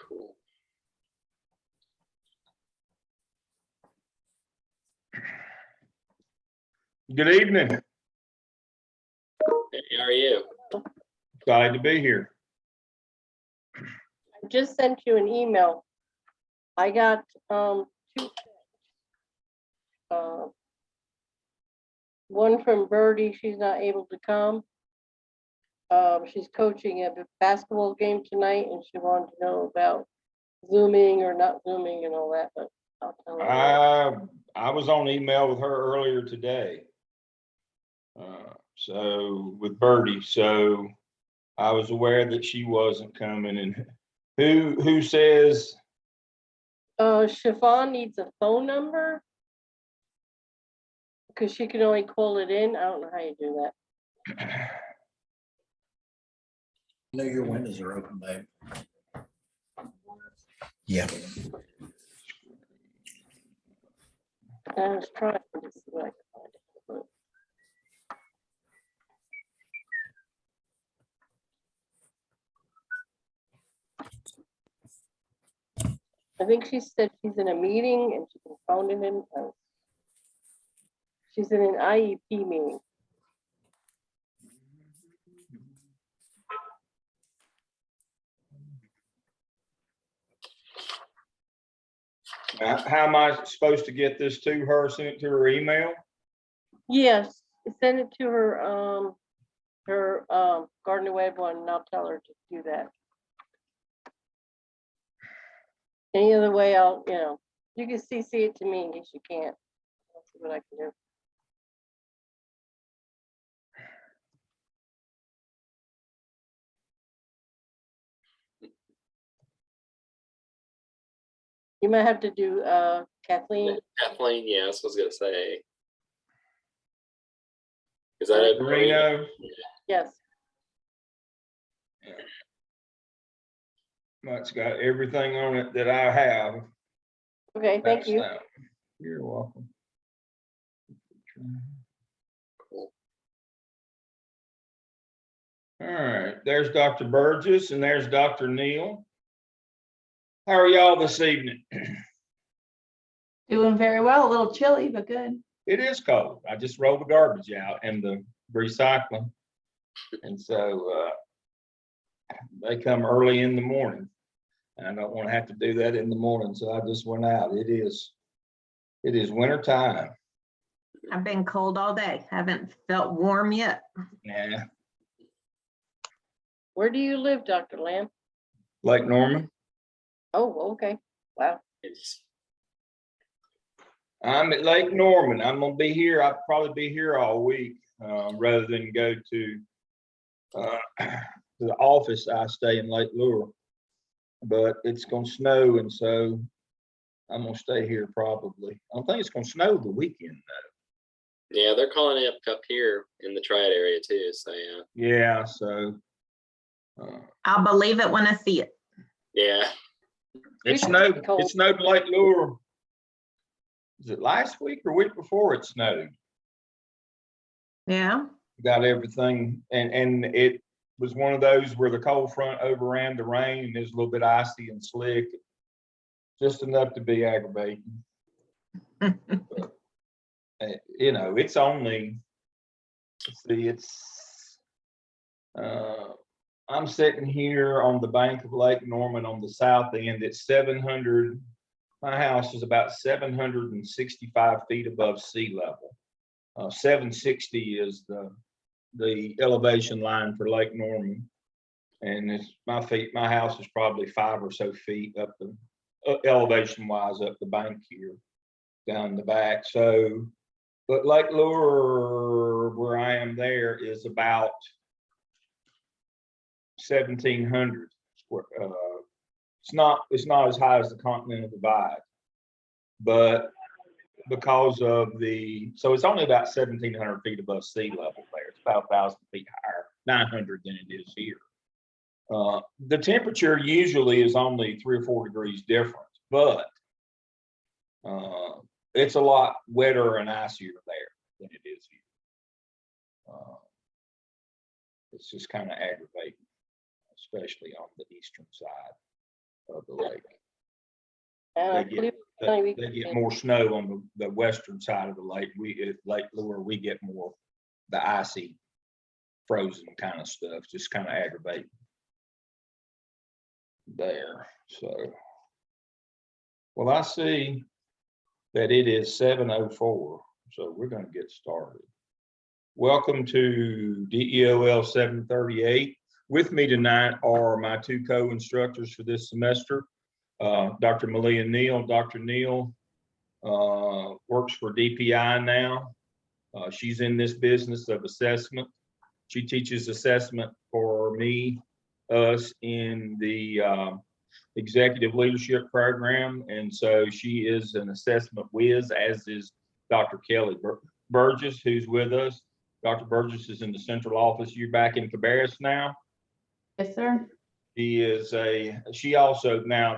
Cool. Good evening. Hey, how are you? Glad to be here. I just sent you an email. I got two sets. One from Birdie, she's not able to come. She's coaching a basketball game tonight and she wanted to know about Zooming or not Zooming and all that, but I'll tell her. I was on email with her earlier today. So with Birdie, so I was aware that she wasn't coming. And who says? Chiffon needs a phone number because she can only call it in. I don't know how you do that. No, your windows are open, babe. Yeah. I was trying to see what I could find. I think she said she's in a meeting and she can phone it in. She's in an IEP meeting. How am I supposed to get this to her? Send it to her email? Yes, send it to her, Gardner Webb one, and I'll tell her to do that. Any other way, you can CC it to me in case you can't. I'll see what I can do. You might have to do, Kathleen. Kathleen, yeah, that's what I was gonna say. Is that Reno? Yes. It's got everything on it that I have. Okay, thank you. You're welcome. Cool. All right, there's Dr. Burgess and there's Dr. Neal. How are y'all this evening? Doing very well, a little chilly, but good. It is cold. I just rolled the garbage out and the recycling. And so they come early in the morning. And I don't want to have to do that in the morning, so I just went out. It is winter time. I've been cold all day. Haven't felt warm yet. Yeah. Where do you live, Dr. Lamb? Lake Norman. Oh, okay. Wow. I'm at Lake Norman. I'm gonna be here. I'll probably be here all week, rather than go to the office. I stay in Lake Lure, but it's gonna snow, and so I'm gonna stay here probably. I don't think it's gonna snow the weekend though. Yeah, they're calling it up here in the Triad area too. So yeah. Yeah, so I'll believe it when I see it. Yeah. it snowed. It snowed Lake Lure. Was it last week or week before it snowed? Yeah. Got everything, and it was one of those where the cold front overran the rain and it was a little bit icy and slick, just enough to be aggravating. But, it's only, I'm sitting here on the bank of Lake Norman on the south end. It's 700. My house is about 765 feet above sea level. 760 is the elevation line for Lake Norman, and it's my house is probably 5 or so feet up the elevation wise up the bank here, down the back. So, but Lake Lure, where I am there, is about 1,700 square. It's not as high as the Continental Divide, but because of so it's only about 1,700 feet above sea level there. It's about 1,000 feet higher, 900 than it is here. The temperature usually is only 3 or 4 degrees different, but it's a lot wetter and icier there than it is here. It's just kind of aggravating, especially on the eastern side. of the lake. And They they get more snow on the western side of the lake. Lake Lure, we get more the icy, frozen kind of stuff, just kind of aggravating there. So, well, I see that it is 7:04, so we're going to get started. Welcome to DEOL 738. With me tonight are my two co-instructors for this semester, Dr. Malia Neal. Dr. Neal works for DPI now. She's in this business of assessment. She teaches assessment for me, us in the executive leadership program. And so she is an assessment whiz, as is Dr. Kelly Burgess, who's with us. Dr. Burgess is in the central office. You're back in Cabarrus now. Yes, sir. She also now,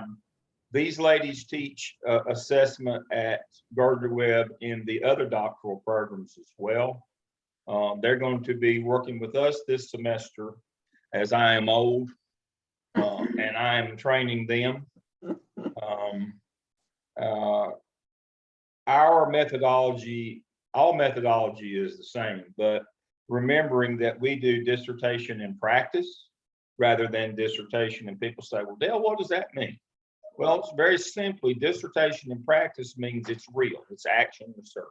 these ladies teach assessment at Gardner-Webb in the other doctoral programs as well. They're going to be working with us this semester as I am old, and I am training them. Our methodology, all methodology is the same, but remembering that we do dissertation in practice rather than dissertation, and people say, well, Dale, what does that mean? Well, it's very simply, dissertation in practice means it's real, it's action research.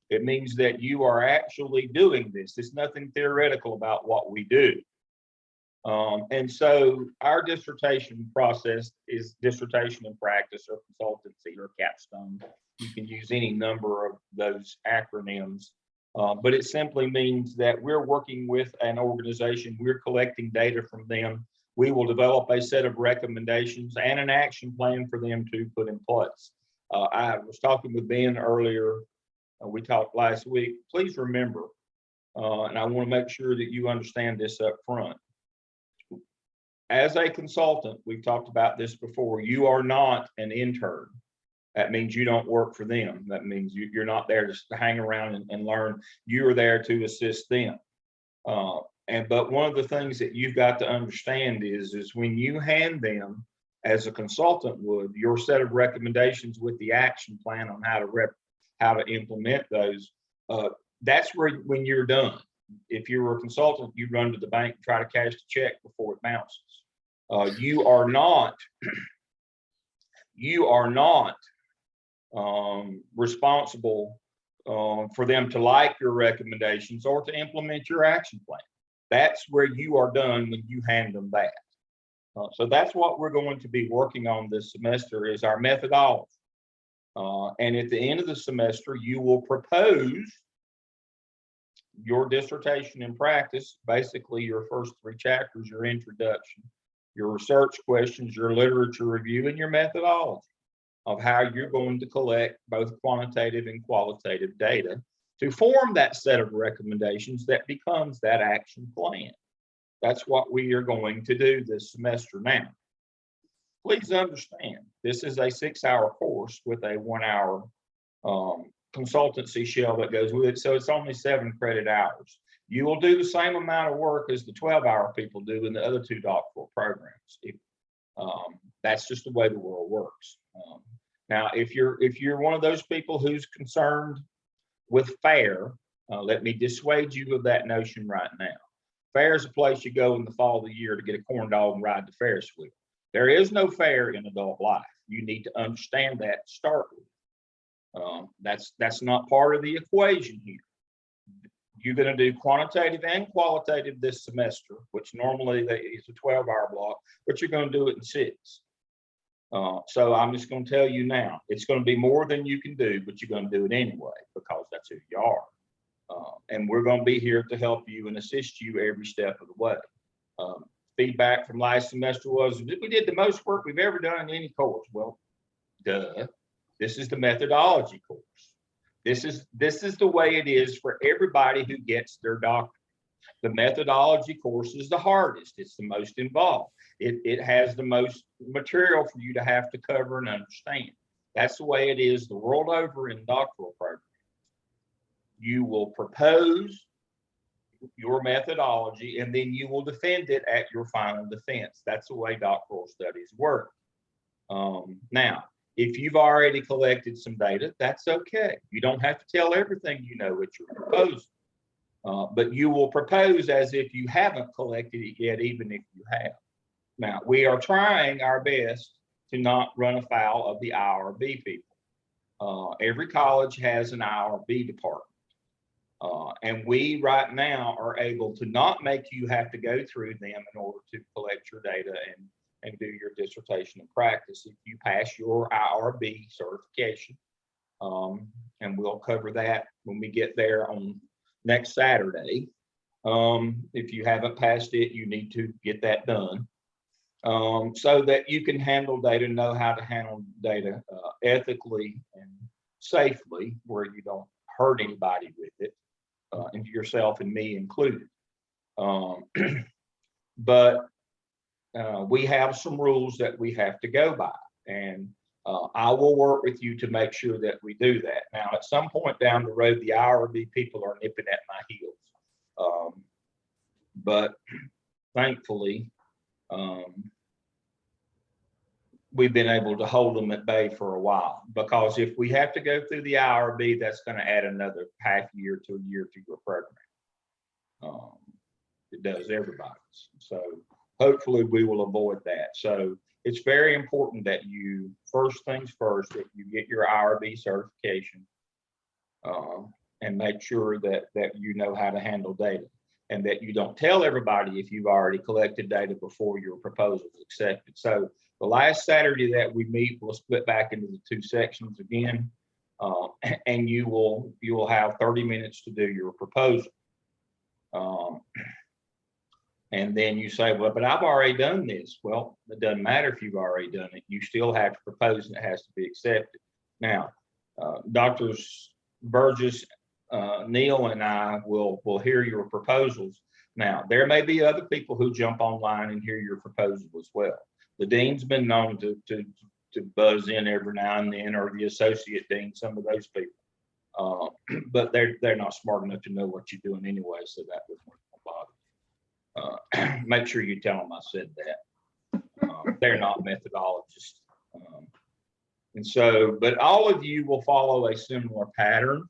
It means that you are actually doing this. There's nothing theoretical about what we do. And so our dissertation process is dissertation in practice or consultancy or capstone. You can use any number of those acronyms, but it simply means that we're working with an organization, we're collecting data from them. We will develop a set of recommendations and an action plan for them to put in place. I was talking with Ben earlier, we talked last week. Please remember, and I want to make sure that you understand this up front. As a consultant, we've talked about this before, you are not an intern. That means you don't work for them. That means you're not there just to hang around and learn. You are there to assist them. But one of the things that you've got to understand is when you hand them, as a consultant would, your set of recommendations with the action plan on how to implement those, that's when you're done. If you were a consultant, you run to the bank and try to cash the check before it bounces. You are not responsible for them to like your recommendations or to implement your action plan. That's where you are done when you hand them that. So that's what we're going to be working on this semester is our methodology. And at the end of the semester, you will propose your dissertation in practice, basically your first 3 chapters, your introduction, your research questions, your literature review, and your methodology of how you're going to collect both quantitative and qualitative data to form that set of recommendations that becomes that action plan. That's what we are going to do this semester now. Please understand, this is a 6-hour course with a 1-hour consultancy shell that goes with it, so it's only 7 credit hours. You will do the same amount of work as the 12-hour people do in the other 2 doctoral programs. That's just the way the world works. Now, if you're one of those people who's concerned with fair, let me dissuade you of that notion right now. Fair is a place you go in the fall of the year to get a corn dog and ride the Ferris wheel. There is no fair in adult life. You need to understand that to start with. That's not part of the equation here. You're going to do quantitative and qualitative this semester, which normally is a 12-hour block, but you're going to do it in 6. So I'm just going to tell you now, it's going to be more than you can do, but you're going to do it anyway because that's who you are. And we're going to be here to help you and assist you every step of the way. Feedback from last semester was, we did the most work we've ever done in any course. Well, duh. This is the methodology course. This is the way it is for everybody who gets their doctorate. The methodology course is the hardest. It's the most involved. It has the most material for you to have to cover and understand. That's the way it is the world over in doctoral programs. You will propose your methodology and then you will defend it at your final defense. That's the way doctoral studies work. Now, if you've already collected some data, that's okay. You don't have to tell everything you know what you're proposing. But you will propose as if you haven't collected it yet, even if you have. Now, we are trying our best to not run afoul of the IRB people. Every college has an IRB department. And we right now are able to not make you have to go through them in order to collect your data and do your dissertation and practice if you pass your IRB certification. And we'll cover that when we get there on next Saturday. If you haven't passed it, you need to get that done. So that you can handle data, know how to handle data ethically and safely, where you don't hurt anybody with it, and yourself and me included. But we have some rules that we have to go by, and I will work with you to make sure that we do that. Now, at some point down the road, the IRB people are nipping at my heels, but thankfully, we've been able to hold them at bay for a while, because if we have to go through the IRB, that's going to add another half year to a year to your program. It does everybody's. So hopefully we will avoid that. So it's very important that you, first things first, that you get your IRB certification, and make sure that you know how to handle data, and that you don't tell everybody if you've already collected data before your proposal is accepted. So the last Saturday that we meet, we'll split back into the two sections again, and you will have 30 minutes to do your proposal. And then you say, well, but I've already done this. Well, it doesn't matter if you've already done it. You still have to propose, and it has to be accepted. Now, Doctors Burgess, Neil, and I will hear your proposals. Now, there may be other people who jump online and hear your proposal as well. The dean's been known to buzz in every now and then, or the associate dean, some of those people. But they're not smart enough to know what you're doing anyway, so that wouldn't bother. Make sure you tell them I said that. They're not methodologists. And so, but all of you will follow a similar pattern.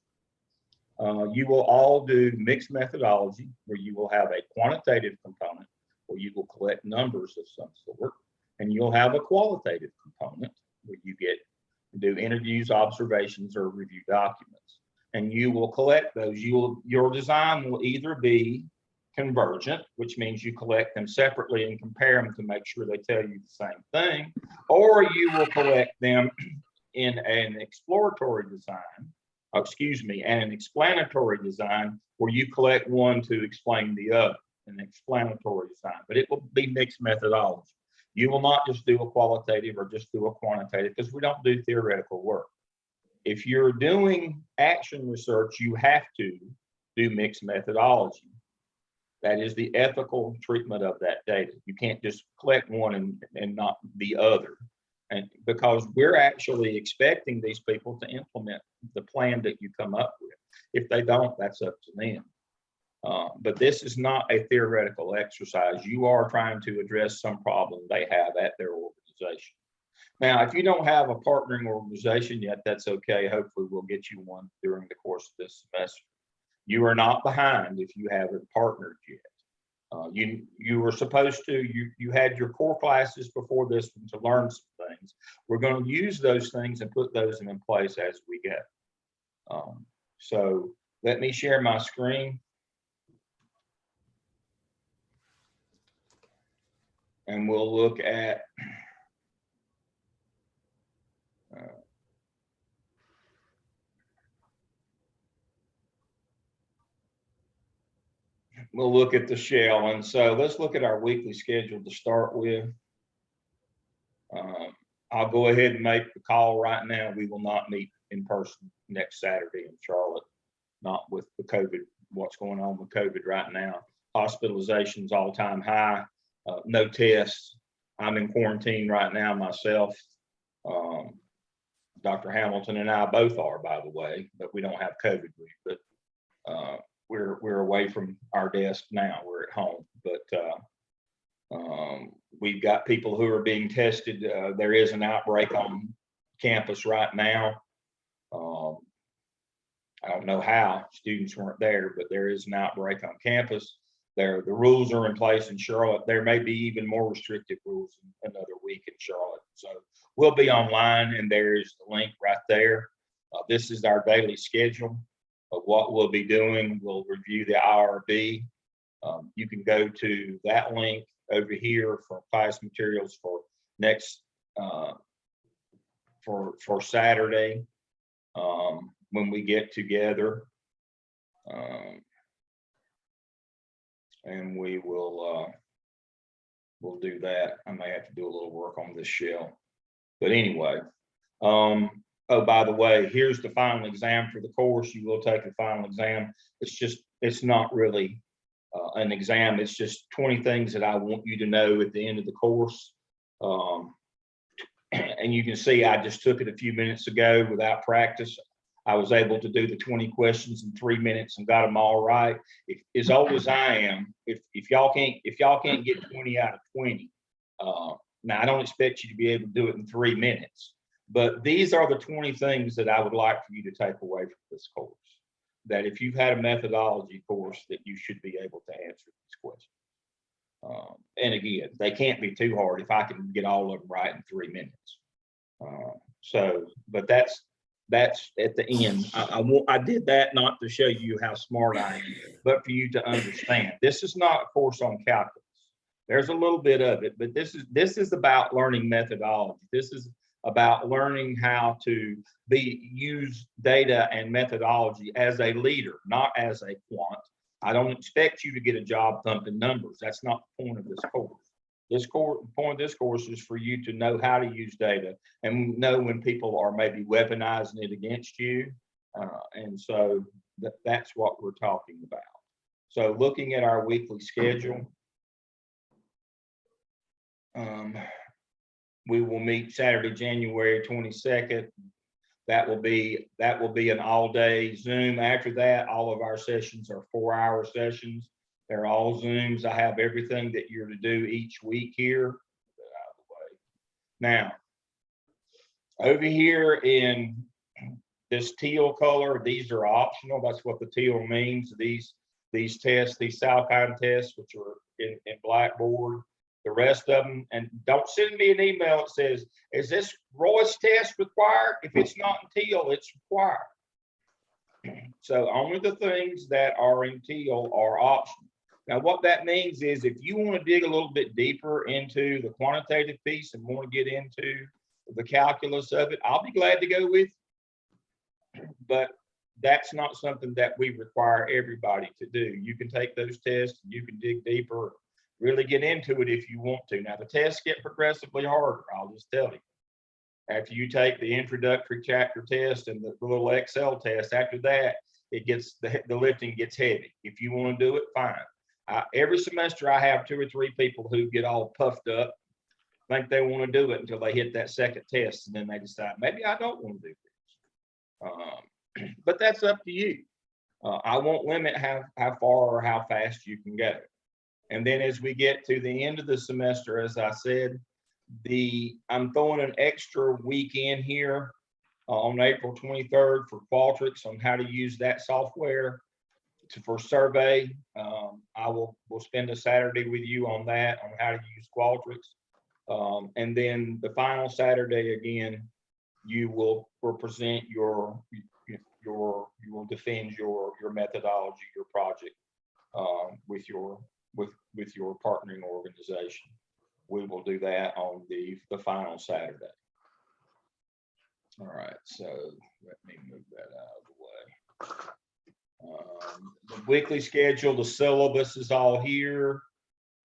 You will all do mixed methodology, where you will have a quantitative component, where you will collect numbers of some sort, and you'll have a qualitative component where you do interviews, observations, or review documents. And you will collect those. Your design will either be convergent, which means you collect them separately and compare them to make sure they tell you the same thing, or you will collect them in an exploratory design, and an explanatory design, where you collect one to explain the other, an explanatory design, but it will be mixed methodology. You will not just do a qualitative or just do a quantitative, because we don't do theoretical work. If you're doing action research, you have to do mixed methodology. That is the ethical treatment of that data. You can't just collect one and not the other. And because we're actually expecting these people to implement the plan that you come up with. If they don't, that's up to them. But this is not a theoretical exercise. You are trying to address some problem they have at their organization. Now, if you don't have a partnering organization yet, that's okay. Hopefully we'll get you one during the course of this semester. You are not behind if you haven't partnered yet. You were supposed to, you had your core classes before this one to learn some things. We're going to use those things and put those in place as we go. So let me share my screen. And we'll look at the shell. And so let's look at our weekly schedule to start with. I'll go ahead and make the call right now. We will not meet in person next Saturday in Charlotte, not with the COVID, what's going on with COVID right now. Hospitalizations all-time high, no tests. I'm in quarantine right now myself. Dr. Hamilton and I both are, by the way, but we don't have COVID. But we're away from our desk now. We're at home, but We've got people who are being tested. There is an outbreak on campus right now. I don't know how students weren't there, but there is an outbreak on campus. The rules are in place in Charlotte. There may be even more restrictive rules in another week in Charlotte. So we'll be online, and there's the link right there. This is our daily schedule of what we'll be doing. We'll review the IRB. You can go to that link over here for class materials for next for Saturday when we get together, and we will we'll do that. I may have to do a little work on this shell, but anyway. Oh, by the way, here's the final exam for the course. You will take the final exam. It's not really an exam. It's just 20 things that I want you to know at the end of the course. And you can see I just took it a few minutes ago without practice. I was able to do the 20 questions in 3 minutes and got them all right. As old as I am, if y'all can't get 20 out of 20, now I don't expect you to be able to do it in 3 minutes, but these are the 20 things that I would like for you to take away from this course. That if you've had a methodology course, that you should be able to answer these questions. And again, they can't be too hard if I can get all of them right in 3 minutes. But that's at the end. I did that not to show you how smart I am, but for you to understand. This is not a course on calculus. There's a little bit of it, but this is about learning methodology. This is about learning how to use data and methodology as a leader, not as a quant. I don't expect you to get a job thumping numbers. That's not the point of this course. The point of this course is for you to know how to use data and know when people are maybe weaponizing it against you. And so that's what we're talking about. So looking at our weekly schedule, we will meet Saturday, January 22nd. That will be an all-day Zoom. After that, all of our sessions are 4-hour sessions. They're all Zooms. I have everything that you're to do each week here. Out of the way. Now, over here in this teal color, these are optional. That's what the teal means. These tests, these Salkine tests, which are in Blackboard. The rest of them, and don't send me an email that says, is this Royce test required? If it's not in teal, it's required. So only the things that are in teal are optional. Now, what that means is if you want to dig a little bit deeper into the quantitative piece and want to get into the calculus of it, I'll be glad to go with you. But that's not something that we require everybody to do. You can take those tests, and you can dig deeper, really get into it if you want to. Now, the tests get progressively harder, I'll just tell you. After you take the introductory chapter test and the little Excel test, after that, it gets the lifting gets heavy. If you want to do it, fine. Every semester, I have 2 or 3 people who get all puffed up, think they want to do it until they hit that second test, and then they decide, maybe I don't want to do this. But that's up to you. I won't limit how far or how fast you can go. And then as we get to the end of the semester, as I said, I'm throwing an extra week in here on April 23rd for Qualtrics on how to use that software for survey. We'll spend a Saturday with you on that, on how to use Qualtrics. And then the final Saturday, again, you will present you will defend your methodology, your project with your partnering organization. We will do that on the final Saturday. All right, so let me move that out of the way. The weekly schedule, the syllabus is all here.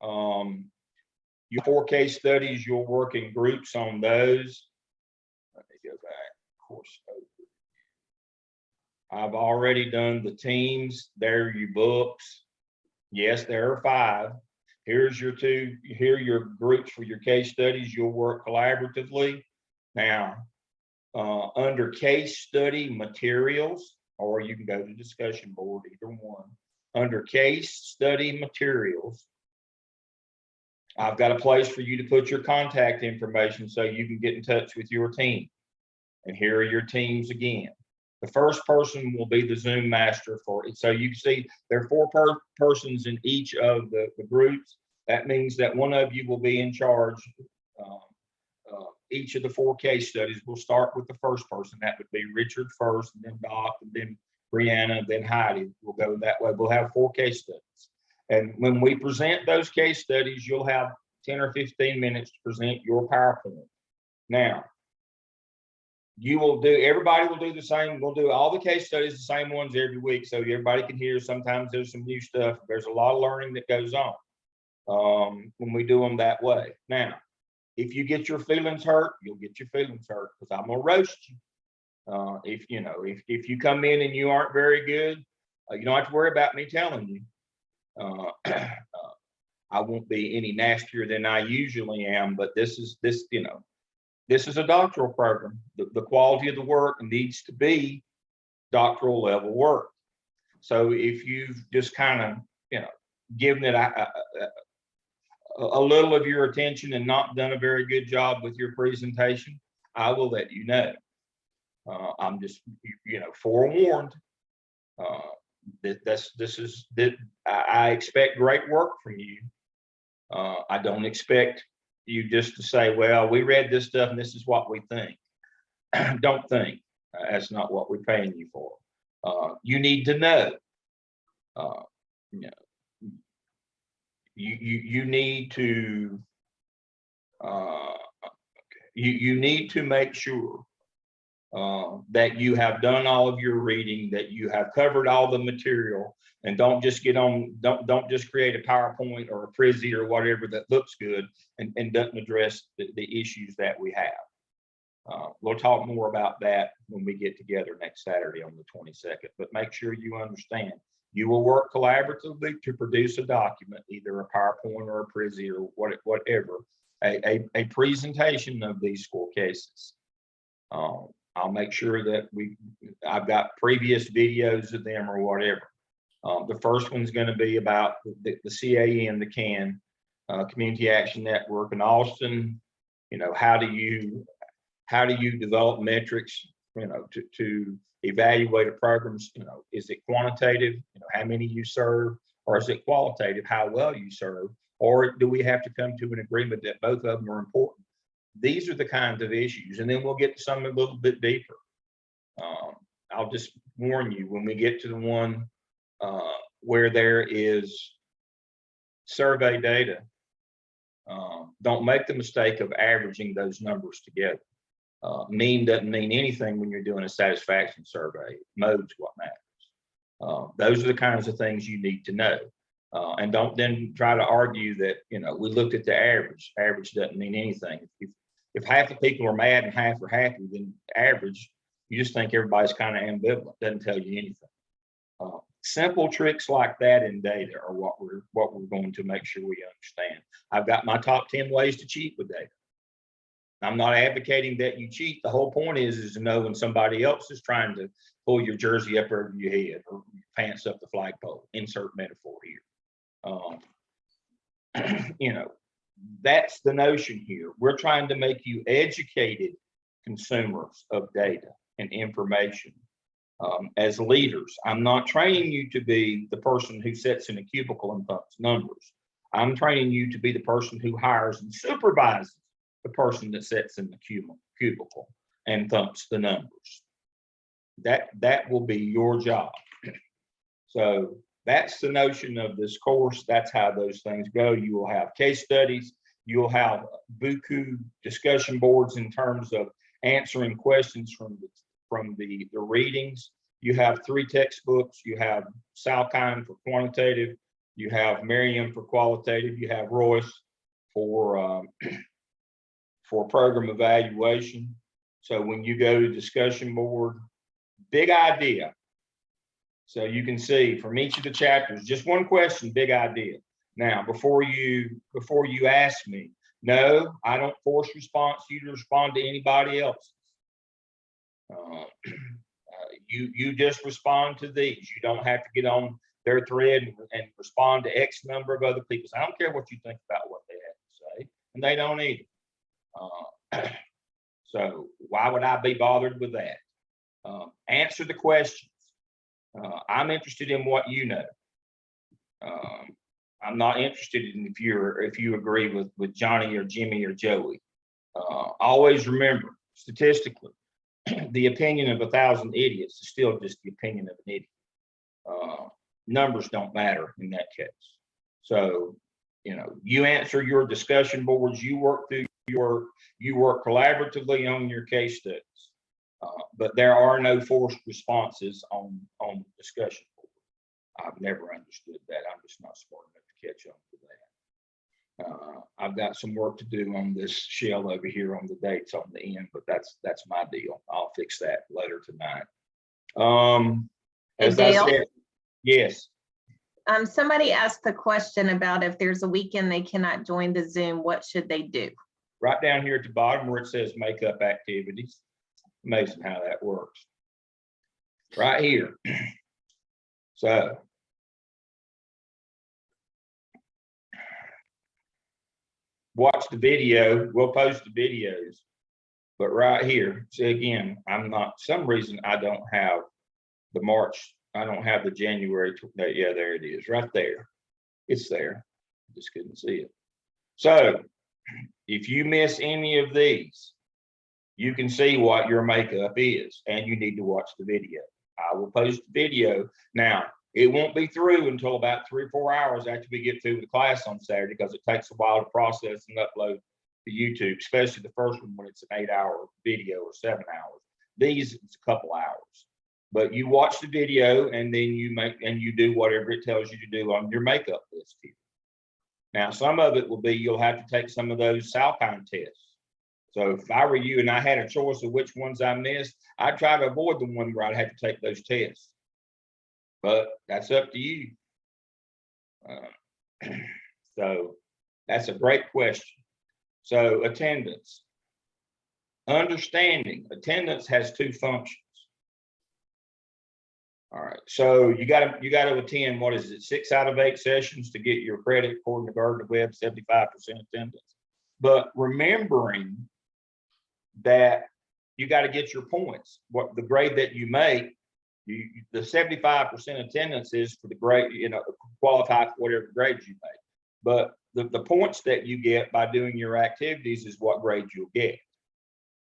Your 4 case studies, you'll work in groups on those. Let me go back, course over. I've already done the teams. There are your books. Yes, there are 5. Here's your 2. Here are your groups for your case studies. You'll work collaboratively. Now, under case study materials, or you can go to discussion board, either one. Under case study materials, I've got a place for you to put your contact information so you can get in touch with your team. And here are your teams again. The first person will be the Zoom master for it. So you can see there are four persons in each of the groups. That means that one of you will be in charge. Each of the 4 case studies. We'll start with the first person. That would be Richard first, and then Doc, and then Brianna, and then Heidi. We'll go that way. We'll have 4 case studies. And when we present those case studies, you'll have 10 or 15 minutes to present your PowerPoint. Now, everybody will do the same. We'll do all the case studies, the same ones every week, so everybody can hear. Sometimes there's some new stuff. There's a lot of learning that goes on when we do them that way. Now, if you get your feelings hurt, you'll get your feelings hurt, because I'm gonna roast you. If you come in and you aren't very good, you don't have to worry about me telling you. I won't be any nastier than I usually am, but this is a doctoral program. The quality of the work needs to be doctoral level work. So if you've just kind of, given it a little of your attention and not done a very good job with your presentation, I will let you know. I'm just, forewarned. I expect great work from you. I don't expect you just to say, well, we read this stuff and this is what we think. Don't think. That's not what we're paying you for. You need to know. You need to you need to make sure that you have done all of your reading, that you have covered all the material, and don't just don't just create a PowerPoint or a Prezi or whatever that looks good and doesn't address the issues that we have. We'll talk more about that when we get together next Saturday on the 22nd, but make sure you understand you will work collaboratively to produce a document, either a PowerPoint or a Prezi or whatever, a presentation of these 4 cases. I'll make sure that I've got previous videos of them or whatever. The first one's going to be about the CAN, the CAN, Community Action Network in Austin. How do you develop metrics, to evaluate a program's, is it quantitative, how many you serve, or is it qualitative, how well you serve, or do we have to come to an agreement that both of them are important? These are the kinds of issues, and then we'll get to some a little bit deeper. I'll just warn you, when we get to the one where there is survey data, don't make the mistake of averaging those numbers together. Mean doesn't mean anything when you're doing a satisfaction survey. Mode's what matters. Those are the kinds of things you need to know. And don't then try to argue that, we looked at the average. Average doesn't mean anything. If half the people are mad and half are happy, then average, you just think everybody's kind of ambivalent. Doesn't tell you anything. Simple tricks like that in data are what we're going to make sure we understand. I've got my top 10 ways to cheat with data. I'm not advocating that you cheat. The whole point is to know when somebody else is trying to pull your jersey up over your head or your pants up the flagpole. Insert metaphor here. That's the notion here. We're trying to make you educated consumers of data and information. As leaders, I'm not training you to be the person who sits in a cubicle and thumps numbers. I'm training you to be the person who hires and supervises the person that sits in the cubicle and thumps the numbers. That will be your job. So that's the notion of this course. That's how those things go. You will have case studies. You'll have buku discussion boards in terms of answering questions from the readings. You have 3 textbooks. You have Salkind for quantitative. You have Merriam for qualitative. You have Royce for program evaluation. So when you go to discussion board, big idea. So you can see from each of the chapters, just one question, big idea. Now, before you ask me, no, I don't force you to respond to anybody else. You just respond to these. You don't have to get on their thread and respond to X number of other people. So I don't care what you think about what they have to and they don't either. So why would I be bothered with that? Answer the questions. I'm interested in what you know. I'm not interested in if you agree with Johnny or Jimmy or Joey. Always remember, statistically, the opinion of 1,000 idiots is still just the opinion of an idiot. Numbers don't matter in that case. So, you answer your discussion boards, you work through you work collaboratively on your case studies. But there are no forced responses on discussion board. I've never understood that. I'm just not smart enough to catch on to that. I've got some work to do on this shell over here on the dates on the end, but that's my deal. I'll fix that later tonight. As I Dale? said, yes. Somebody asked the question about if there's a weekend they cannot join the Zoom, what should they do? Right down here at the bottom where it says makeup activities. Amazing how that works. Right here. So watch the video. We'll post the videos. But right here, see again, some reason I don't have the March, I don't have the January. Yeah, there it is, right there. It's there. Just couldn't see it. So if you miss any of these, you can see what your makeup is, and you need to watch the video. I will post the video. Now, it won't be through until about 3 or 4 hours after we get through the class on Saturday, because it takes a while to process and upload to YouTube, especially the first one when it's an 8-hour video or 7 hours. These, it's a couple hours. But you watch the video, and then you do whatever it tells you to do on your makeup list here. Now, some of it will be you'll have to take some of those Salpine tests. So if I were you and I had a choice of which ones I missed, I'd try to avoid the one where I'd have to take those tests. But that's up to you. So that's a great question. So attendance. Understanding. Attendance has 2 functions. All right, so you got to attend, what is it, 6 out of 8 sessions to get your credit according to Gardner Webb, 75% attendance. But remembering that you got to get your points. What the grade that you make, the 75% attendance is for the grade, qualify for whatever grades you make. But the points that you get by doing your activities is what grade you'll get.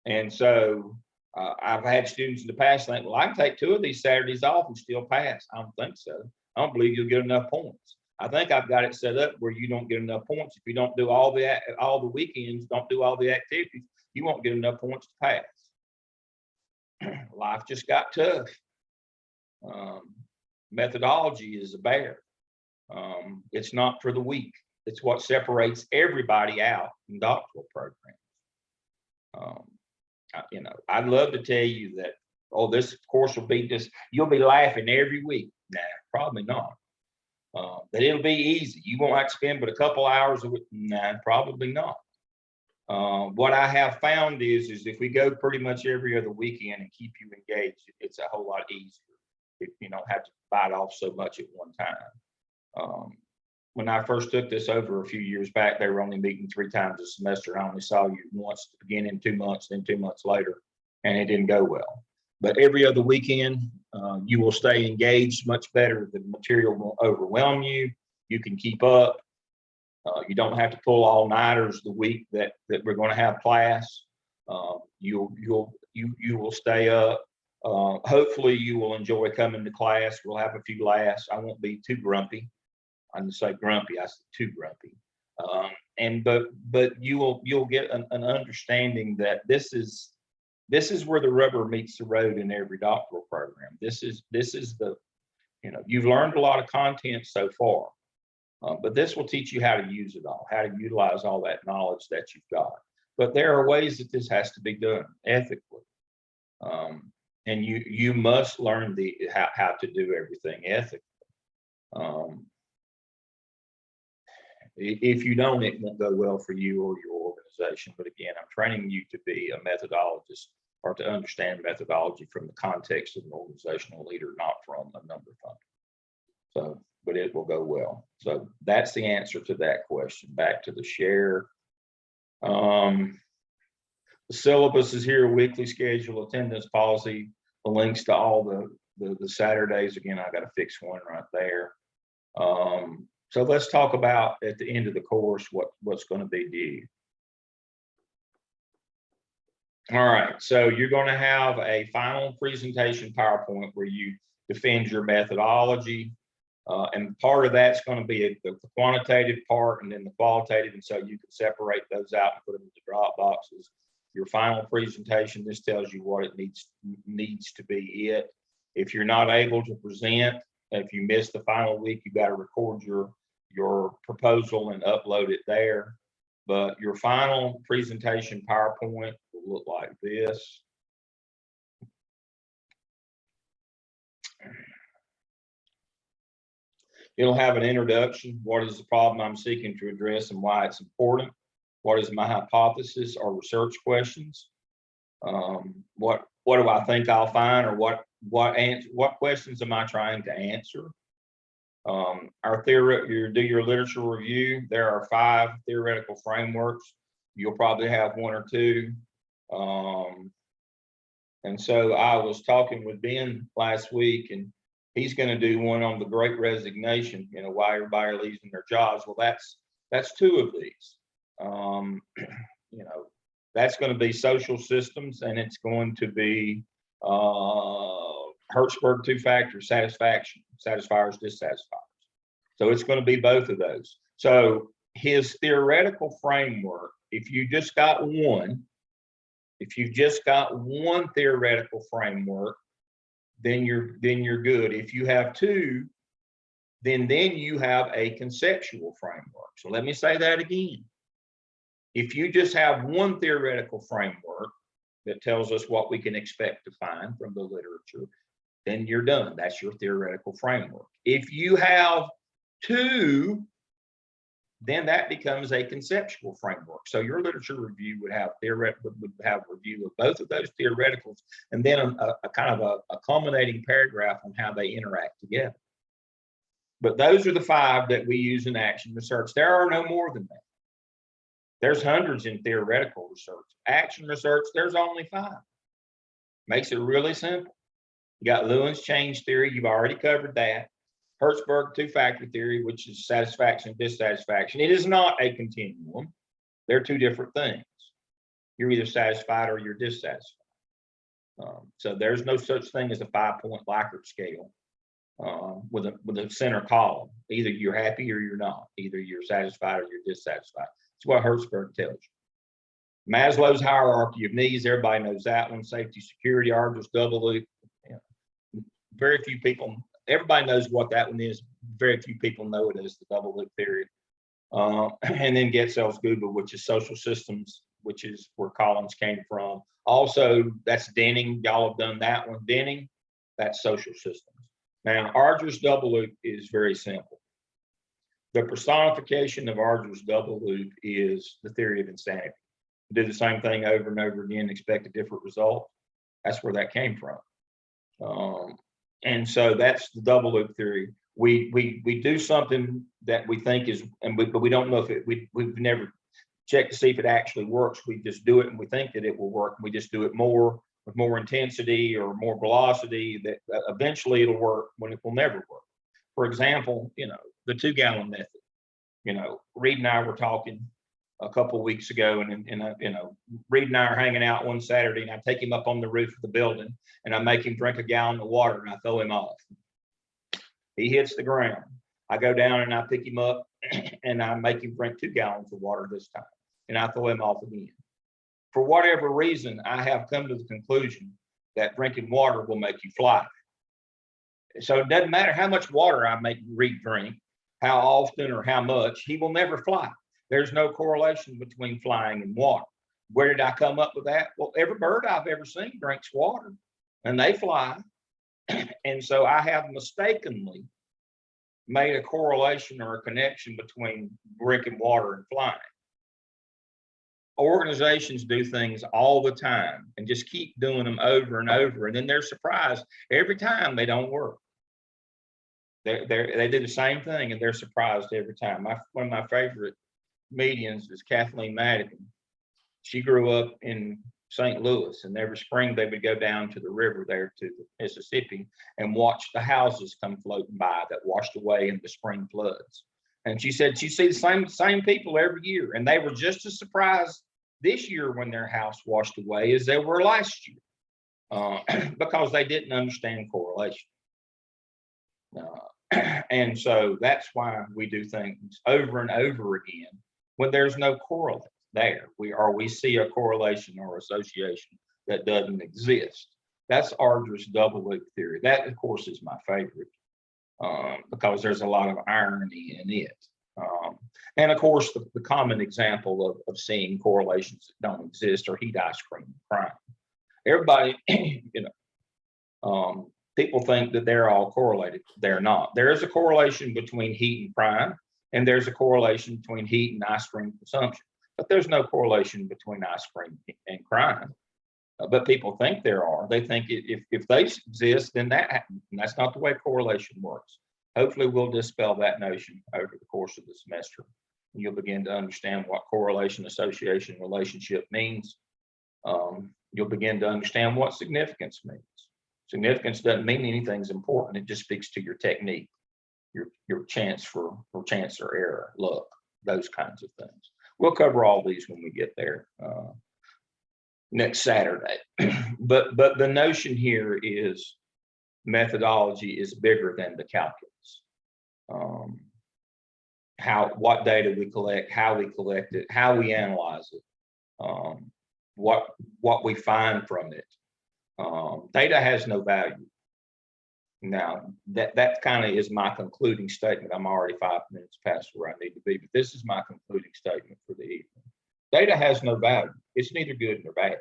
And so I've had students in the past think, well, I can take 2 of these Saturdays off and still pass. I don't think so. I don't believe you'll get enough points. I think I've got it set up where you don't get enough points. If you don't do all the weekends, don't do all the activities, you won't get enough points to pass. Life just got tough. Methodology is a bear. It's not for the weak. It's what separates everybody out in doctoral programs. I'd love to tell you that, this course will be just, you'll be laughing every week. Nah, probably not. That it'll be easy. You won't have to spend but a couple hours a week. Nah, probably not. What I have found is if we go pretty much every other weekend and keep you engaged, it's a whole lot easier. If you don't have to bite off so much at one time. When I first took this over a few years back, they were only meeting 3 times a semester. I only saw you once at the beginning, 2 months, then 2 months later, and it didn't go well. But every other weekend, you will stay engaged much better. The material won't overwhelm you. You can keep up. You don't have to pull all-nighters the week that we're going to have class. You will stay up. Hopefully, you will enjoy coming to class. We'll have a few laughs. I won't be too grumpy. I didn't say grumpy. I said too grumpy. But you'll get an understanding that this is where the rubber meets the road in every doctoral program. This is the, you've learned a lot of content so far, but this will teach you how to use it all, how to utilize all that knowledge that you've got. But there are ways that this has to be done ethically. And you must learn how to do everything ethically. If you don't, it won't go well for you or your organization. But again, I'm training you to be a methodologist or to understand methodology from the context of an organizational leader, not from a number fund. So, but it will go well. So that's the answer to that question. Back to the share. The syllabus is here, weekly schedule, attendance policy, the links to all the Saturdays. Again, I got to fix one right there. So let's talk about at the end of the course what's going to be due. All right, so you're going to have a final presentation PowerPoint where you defend your methodology. And part of that's going to be the quantitative part and then the qualitative. And so you can separate those out and put them into drop boxes. Your final presentation, this tells you what it needs to be it. If you're not able to present, if you miss the final week, you got to record your proposal and upload it there. But your final presentation PowerPoint will look like this. It'll have an introduction. What is the problem I'm seeking to address and why it's important? What is my hypothesis or research questions? What do I think I'll find, or what questions am I trying to answer? Our theory, do your literature review. There are 5 theoretical frameworks. You'll probably have 1 or 2. And so I was talking with Ben last week, and he's going to do one on the Great Resignation, you know, why everybody leaves their jobs. Well, that's 2 of these. You know, that's going to be social systems, and it's going to be Hertzberg 2-factor satisfaction, satisfiers, dissatisfiers. So it's going to be both of those. So his theoretical framework, if you just got one theoretical framework, then you're good. If you have 2, then you have a conceptual framework. So let me say that again. If you just have one theoretical framework that tells us what we can expect to find from the literature, then you're done. That's your theoretical framework. If you have 2, then that becomes a conceptual framework. So your literature review would have review of both of those theoreticals, and then a kind of a culminating paragraph on how they interact together. But those are the 5 that we use in action research. There are no more than that. There's hundreds in theoretical research. Action research, there's only 5. Makes it really simple. You got Lewin's change theory, you've already covered that. Hertzberg 2-factor theory, which is satisfaction, dissatisfaction. It is not a continuum. They're 2 different things. You're either satisfied or you're dissatisfied. So there's no such thing as a 5-point Likert scale with a center column. Either you're happy or you're not. Either you're satisfied or you're dissatisfied. That's what Hertzberg tells you. Maslow's hierarchy of needs, everybody knows that one. Safety, security, Ardress double loop. Very few people, everybody knows what that one is. Very few people know it as the double loop theory. And then Getzell's Google, which is social systems, which is where Collins came from. Also, that's Denning. Y'all have done that one. Denning, that's social systems. Now, Ardress double loop is very simple. The personification of Ardress double loop is the theory of insanity. Do the same thing over and over again, expect a different result. That's where that came from. And so that's the double loop theory. We do something that we think is, but we don't know if we've never checked to see if it actually works. We just do it and we think that it will work. We just do it more with more intensity or more velocity, that eventually it'll work when it will never work. For example, you know, the 2-gallon method. You know, Reed and I were talking a couple of weeks ago, and you know, Reed and I are hanging out one Saturday, and I take him up on the roof of the building, and I make him drink a gallon of water, and I throw him off. He hits the ground. I go down and I pick him up, and I make him drink 2 gallons of water this time, and I throw him off again. For whatever reason, I have come to the conclusion that drinking water will make you fly. So it doesn't matter how much water I make Reed drink, how often or how much, he will never fly. There's no correlation between flying and water. Where did I come up with that? Well, every bird I've ever seen drinks water and they fly. And so I have mistakenly made a correlation or a connection between drinking water and flying. Organizations do things all the time and just keep doing them over and over. And then they're surprised every time they don't work. They do the same thing and they're surprised every time. One of my favorite medians is Kathleen Madigan. she grew up in St. Louis, and every spring they would go down to the river there to the Mississippi and watch the houses come floating by that washed away in the spring floods. And she said she sees the same people every year, and they were just as surprised this year when their house washed away as they were last year, because they didn't understand correlation. And so that's why we do things over and over again when there's no correlate there. We see a correlation or association that doesn't exist. That's Ardress double loop theory. That, of course, is my favorite because there's a lot of irony in it. And of course, the common example of seeing correlations that don't exist are heat, ice cream, and crime. Everybody, people think that they're all correlated. They're not. There is a correlation between heat and crime, and there's a correlation between heat and ice cream consumption. But there's no correlation between ice cream and crime. But people think there are. They think if they exist, then that happens. And that's not the way correlation works. Hopefully, we'll dispel that notion over the course of the semester. You'll begin to understand what correlation, association, relationship means. You'll begin to understand what significance means. Significance doesn't mean anything's important. It just speaks to your technique, your chance for chance or error, luck, those kinds of things. We'll cover all these when we get there next Saturday. But the notion here is methodology is bigger than the calculus. What data we collect, how we collect it, how we analyze it, what we find from it. Data has no value. Now, that kind of is my concluding statement. I'm already 5 minutes past where I need to be, but this is my concluding statement for the evening. Data has no value. It's neither good nor bad.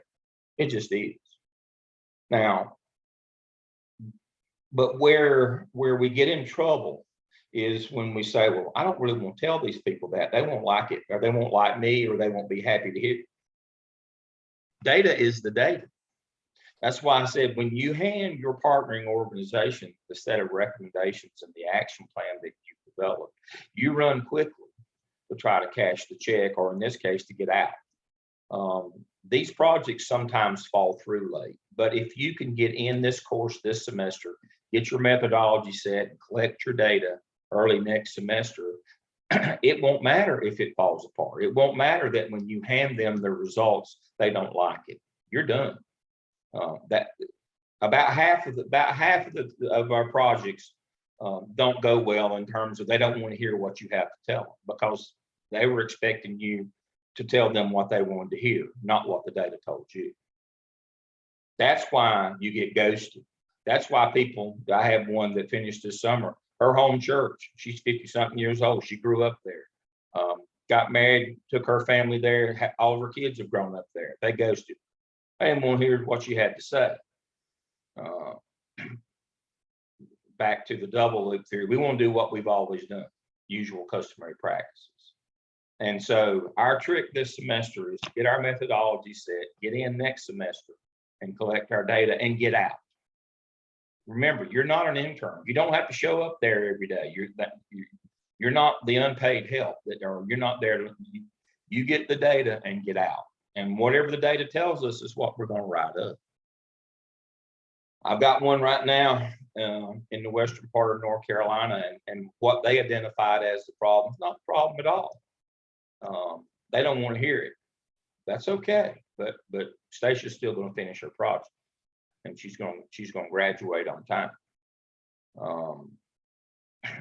It just is. Now, but where we get in trouble is when we say, well, I don't really want to tell these people that. They won't like it, or they won't like me, or they won't be happy to hear it. Data is the data. That's why I said, when you hand your partnering organization the set of recommendations and the action plan that you develop, you run quickly to try to cash the check, or in this case, to get out. These projects sometimes fall through late, but if you can get in this course this semester, get your methodology set, and collect your data early next semester, it won't matter if it falls apart. It won't matter that when you hand them the results, they don't like it. You're done. That about half of our projects don't go well in terms of they don't want to hear what you have to tell them, because they were expecting you to tell them what they wanted to hear, not what the data told you. That's why you get ghosted. That's why I have one that finished this summer, her home church. She's 50-something years old. She grew up there, got married, took her family there. All of her kids have grown up there. They ghosted. I didn't want to hear what you had to say. Back to the double loop theory, we want to do what we've always done, usual customary practices. And so our trick this semester is to get our methodology set, get in next semester and collect our data and get out. Remember, you're not an intern. You don't have to show up there every day. You're not the unpaid help, or you're not there to, you get the data and get out. And whatever the data tells us is what we're going to write up. I've got one right now in the western part of North Carolina, and what they identified as the problem is not the problem at all. They don't want to hear it. That's okay, but Stacia's still going to finish her project, and she's going to graduate on time.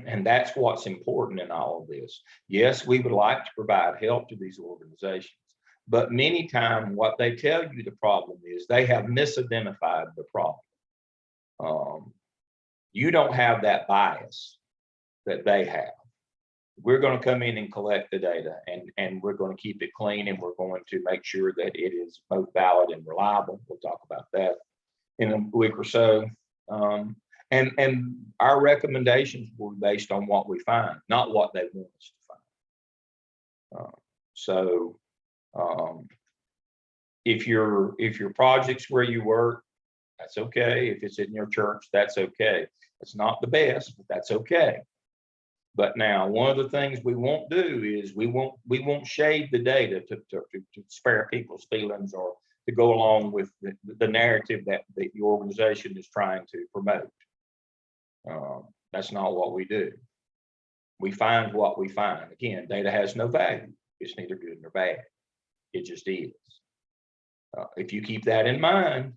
And that's what's important in all of this. Yes, we would like to provide help to these organizations, but many times what they tell you the problem is, they have misidentified the problem. You don't have that bias that they have. We're going to come in and collect the data, and we're going to keep it clean, and we're going to make sure that it is both valid and reliable. We'll talk about that in a week or so. And our recommendations were based on what we find, not what they want us to find. If your project's where you work, that's okay. If it's in your church, that's okay. It's not the best, but that's okay. But now, one of the things we won't do is we won't shade the data to spare people's feelings or to go along with the narrative that the organization is trying to promote. That's not what we do. We find what we find. Again, data has no value. It's neither good nor bad. It just is. If you keep that in mind,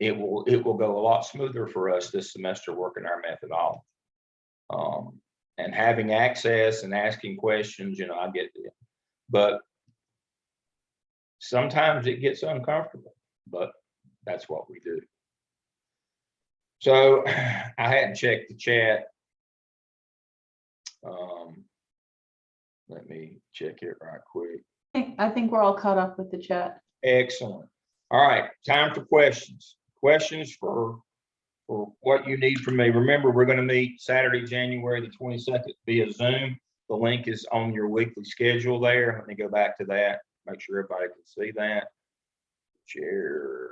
it will go a lot smoother for us this semester working our methodology. And having access and asking questions, I get it. But sometimes it gets uncomfortable, but that's what we do. So I hadn't checked the chat. Let me check it right quick. I think we're all caught up with the chat. Excellent. All right, time for questions. Questions for what you need from me. Remember, we're going to meet Saturday, January the 22nd via Zoom. The link is on your weekly schedule there. Let me go back to that. Make sure everybody can see that. Share.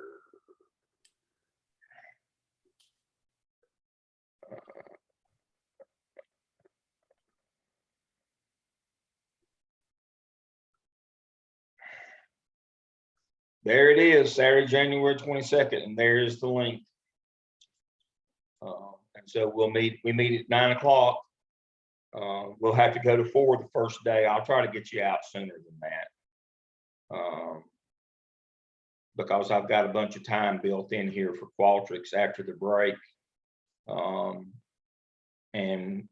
There it is, Saturday, January 22nd, and there is the link. And so we meet at 9 o'clock. We'll have to go to 4 the first day. I'll try to get you out sooner than that. Because I've got a bunch of time built in here for Qualtrics after the break. And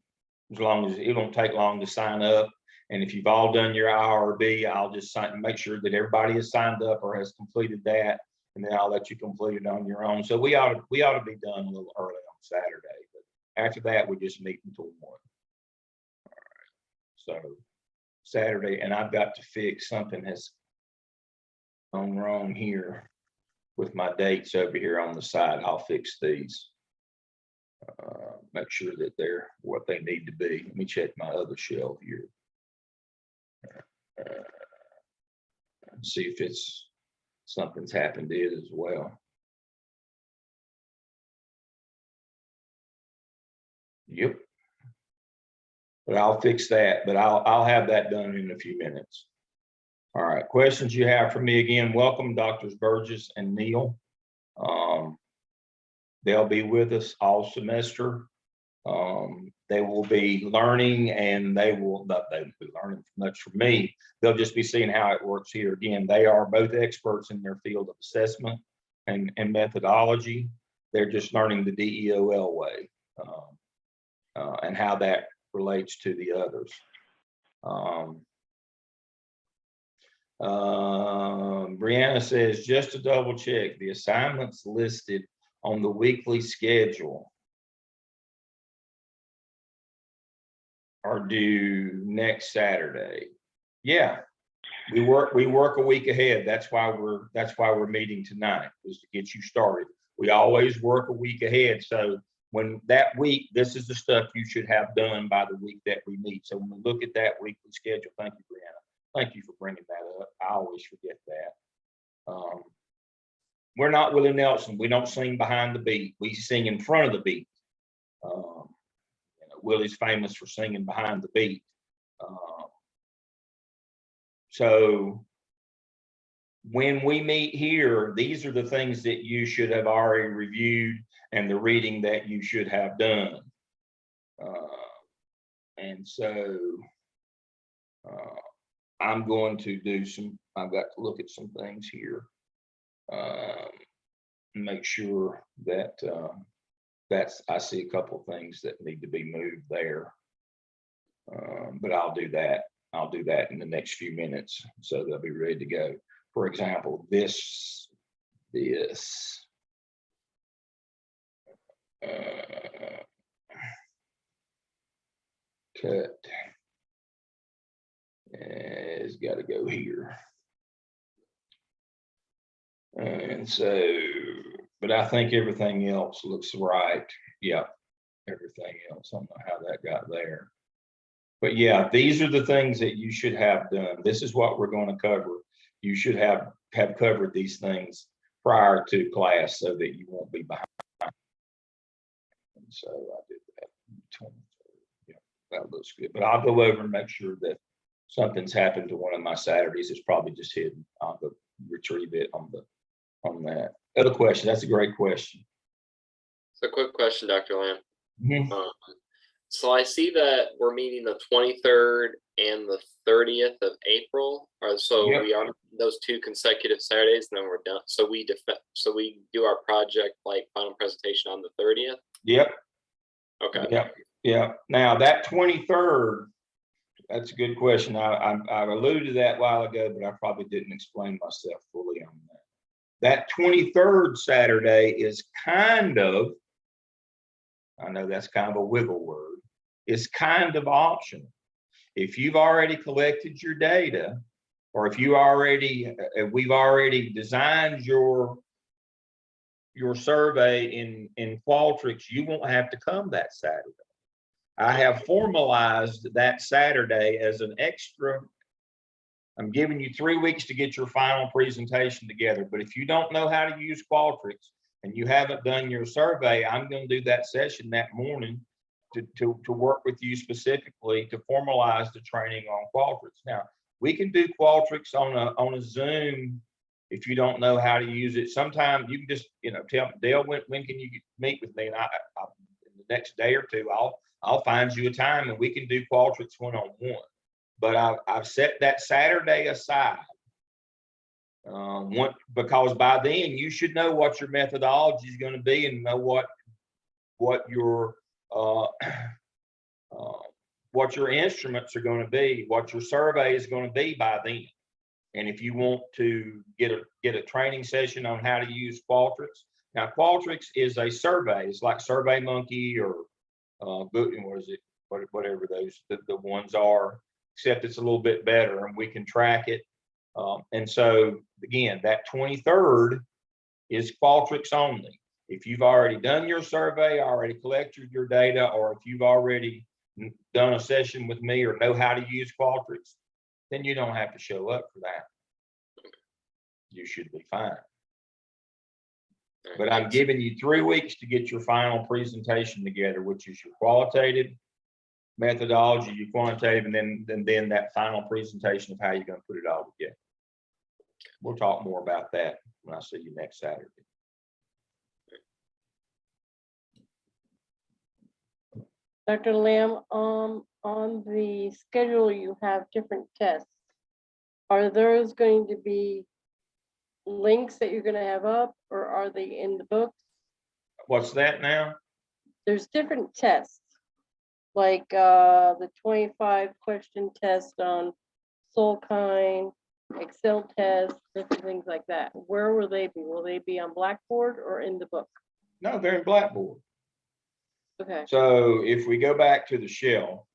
as long as it won't take long to sign up. And if you've all done your IRB, I'll just make sure that everybody has signed up or has completed that, and then I'll let you complete it on your own. So we ought to be done a little early on Saturday, but after that, we just meet until 1. All right. So Saturday, and I've got to fix something has gone wrong here with my dates over here on the side. I'll fix these. Make sure that they're what they need to be. Let me check my other shelf here. See if something's happened to it as well. Yep. But I'll fix that, but I'll have that done in a few minutes. All right, questions you have for me again, welcome Drs. Burgess and Neal. They'll be with us all semester. They will be learning, and they will be learning much from me. They'll just be seeing how it works here. Again, they are both experts in their field of assessment and methodology. They're just learning the DEOL way and how that relates to the others. Brianna says, just to double check, the assignments listed on the weekly schedule are due next Saturday. Yeah, we work a week ahead. That's why we're meeting tonight, is to get you started. We always work a week ahead. So when that week, this is the stuff you should have done by the week that we meet. So when we look at that weekly schedule, thank you, Brianna. Thank you for bringing that up. I always forget that. We're not Willie Nelson. We don't sing behind the beat. We sing in front of the beat. Willie's famous for singing behind the beat. So when we meet here, these are the things that you should have already reviewed and the reading that you should have done. And so I'm going to do I've got to look at some things here. Make sure that I see a couple of things that need to be moved there. But I'll do that. I'll do that in the next few minutes, so they'll be ready to go. For example, this cut has got to go here. And so, but I think everything else looks right. Yeah, everything else. I don't know how that got there. But yeah, these are the things that you should have done. This is what we're going to cover. You should have covered these things prior to class so that you won't be behind. And so I did that. 23rd. Yeah. that looks good, but I'll go over and make sure that something's happened to one of my Saturdays. It's probably just hidden. I'll go retrieve it on that. Other question. That's a great question. So quick question, Dr. Lamb. Mhm. So I see that we're meeting the 23rd and the 30th of April, or so Yep. we are those 2 consecutive Saturdays, and then we're done. So we do our project like final presentation on the 30th. Yep. Okay. Yep. Yep. Now that 23rd, that's a good question. I alluded to that a while ago, but I probably didn't explain myself fully on that. That 23rd Saturday is kind of, I know that's kind of a wiggle word, it's kind of optional. If you've already collected your data, or if we've already designed your survey in Qualtrics, you won't have to come that Saturday. I have formalized that Saturday as an extra. I'm giving you 3 weeks to get your final presentation together, but if you don't know how to use Qualtrics and you haven't done your survey, I'm going to do that session that morning to work with you specifically to formalize the training on Qualtrics. Now, we can do Qualtrics on a Zoom if you don't know how to use it. Sometimes you can just, tell me, Dale, when can you meet with me? And I in the next day or two, I'll find you a time and we can do Qualtrics one-on-one. But I've set that Saturday aside. Because by then you should know what your methodology is going to be and know what your instruments are going to be, what your survey is going to be by then. And if you want to get a training session on how to use Qualtrics, now Qualtrics is a survey. It's like SurveyMonkey or whatever those the ones are, except it's a little bit better and we can track it. And so again, that 23rd is Qualtrics only. If you've already done your survey, already collected your data, or if you've already done a session with me or know how to use Qualtrics, then you don't have to show up for that. You should be fine. But I'm giving you 3 weeks to get your final presentation together, which is your qualitative methodology, your quantitative, and then that final presentation of how you're going to put it all together. We'll talk more about that when I see you next Saturday. Dr. Lamb, on the schedule, you have different tests. Are those going to be links that you're going to have up, or are they in the books? What's that now? There's different tests, like the 25 question test on Solkine, Excel test, different things like that. Where will they be? Will they be on Blackboard or in the book? No, they're in Blackboard. Okay. So if we go back to the shell,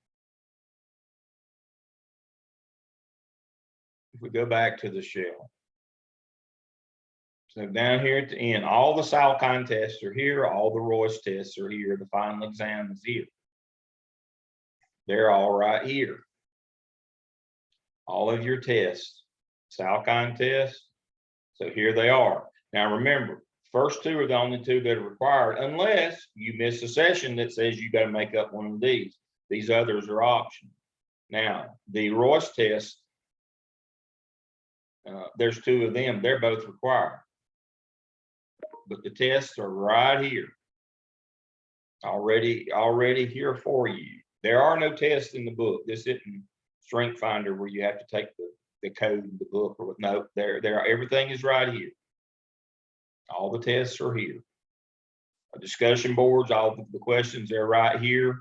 so down here at the end, all the Solkine tests are here, all the Royce tests are here, the final exam is here. They're all right here. All of your tests, Solkine tests, so here they are. Now remember, first 2 are the only 2 that are required, unless you miss a session that says you got to make up one of these. These others are optional. Now, the Royce test, there's 2 of them. They're both required. But the tests are right here. Already here for you. There are no tests in the book. This isn't Strength Finder where you have to take the code in the book or no, everything is right here. All the tests are here. Discussion boards, all the questions are right here.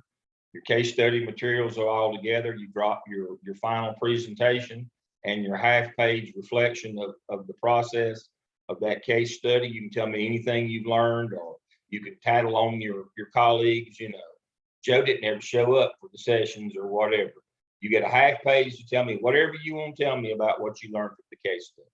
Your case study materials are all together. You drop your final presentation and your half-page reflection of the process of that case study. You can tell me anything you've learned, or you can tattle on your colleagues. Joe didn't ever show up for the sessions or whatever. You get a half page to tell me whatever you want to tell me about what you learned from the case study.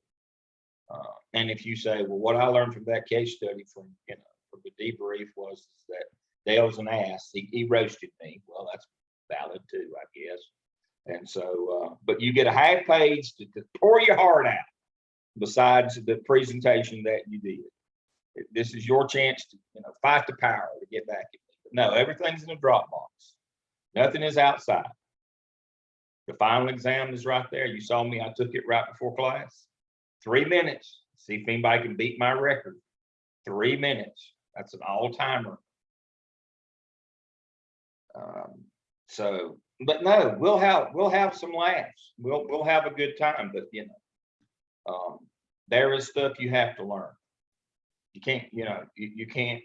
And if you say, well, what I learned from that case study from the debrief was that Dale's an ass. He roasted me. Well, that's valid too, I guess. And so, but you get a half page to pour your heart out besides the presentation that you did. This is your chance to, fight the power to get back at me. But no, everything's in a Dropbox. Nothing is outside. The final exam is right there. You saw me, I took it right before class. 3 minutes. See if anybody can beat my record. 3 minutes. That's an all-timer. So, but no, we'll have some laughs. We'll have a good time, but you know, there is stuff you have to learn. You can't, you know, you can't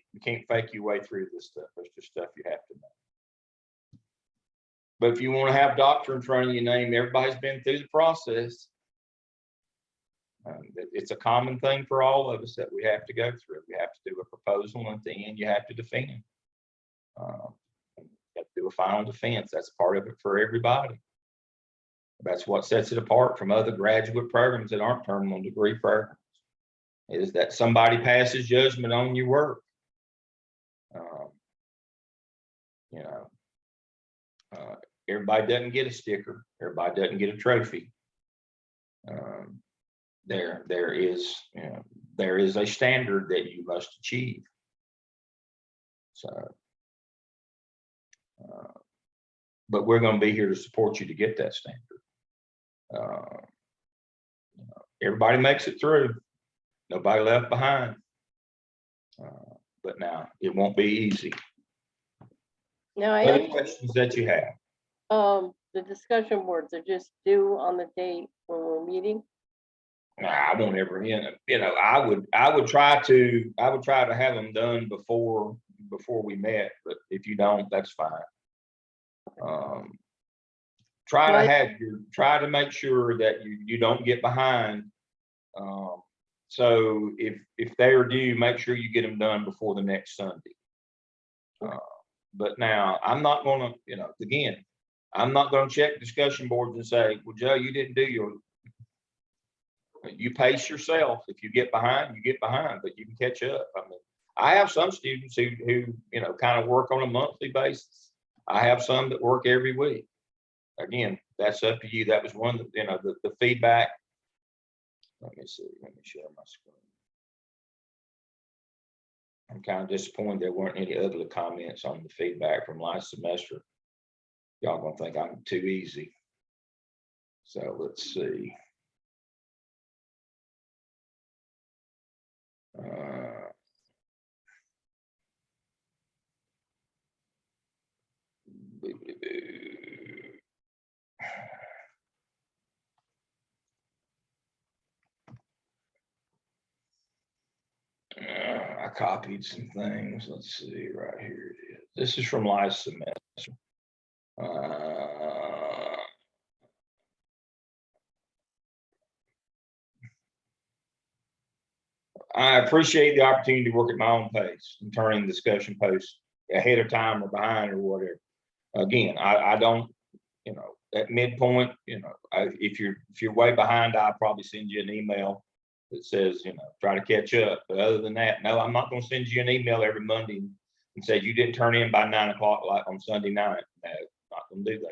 fake your way through this stuff. There's just stuff you have to know. But if you want to have doctor in front of your name, everybody's been through the process. It's a common thing for all of us that we have to go through. We have to do a proposal, and at the end, you have to defend. You have to do a final defense. That's part of it for everybody. That's what sets it apart from other graduate programs that aren't terminal degree programs, is that somebody passes judgment on your work. You know, everybody doesn't get a sticker. Everybody doesn't get a trophy. There is, you know, there is a standard that you must achieve. So, but we're going to be here to support you to get that standard. You know, everybody makes it through. Nobody left behind. But now it won't be easy. Now, I Other am, questions that you have? the discussion boards are just due on the date when we're meeting. Nah, I won't ever, you know, I would try to have them done before we met, but if you don't, that's fine. Try to make sure that you don't get behind. So if they are due, make sure you get them done before the next Sunday. But now I'm not gonna, you know, again, I'm not gonna check discussion boards and say, well, Joe, you didn't do your. You pace yourself. If you get behind, you get behind, but you can catch up. I mean, I have some students who you know, kind of work on a monthly basis. I have some that work every week. Again, that's up to you. That was one that, you know, the feedback. Let me see. Let me share my screen. I'm kind of disappointed there weren't any ugly comments on the feedback from last semester. Y'all gonna think I'm too easy. So let's see. I copied some things. Let's see, right here it is. This is from last semester. I appreciate the opportunity to work at my own pace and turning discussion posts ahead of time or behind or whatever. Again, I don't, you know, at midpoint, you know, if you're way behind, I'll probably send you an email that says, you know, try to catch up. But other than that, no, I'm not going to send you an email every Monday and say you didn't turn in by 9 o'clock like on Sunday night. No, not going to do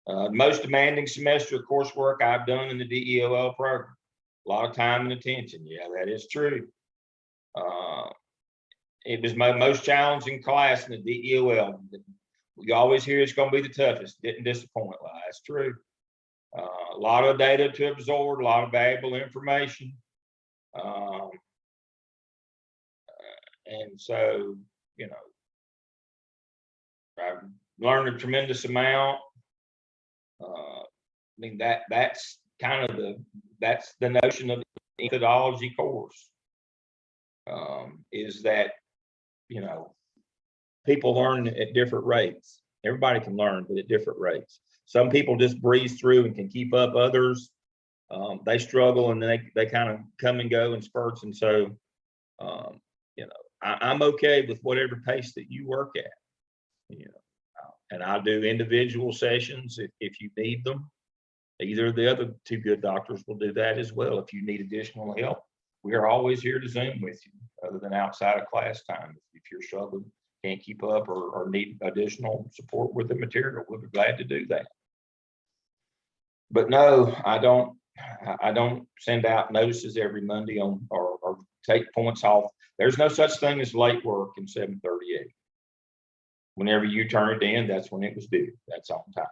that. Most demanding semester of coursework I've done in the DEOL program. A lot of time and attention. Yeah, that is true. It was my most challenging class in the DEOL. We always hear it's going to be the toughest. Didn't disappoint. Well, that's true. A lot of data to absorb, a lot of valuable information. And so, you know, I've learned a tremendous amount. I mean, that's kind of the notion of the methodology course, is that, you know, people learn at different rates. Everybody can learn, but at different rates. Some people just breeze through and can keep up. Others, they struggle and they kind of come and go in spurts. And so, you know, I'm okay with whatever pace that you work at, you know, and I'll do individual sessions if you need them. Either of the other two good doctors will do that as well. If you need additional help, we are always here to Zoom with you, other than outside of class time. If you're struggling, can't keep up, or need additional support with the material, we'll be glad to do that. But no, I don't send out notices every Monday on or take points off. There's no such thing as late work in 738. whenever you turn it in, that's when it was due. That's on time.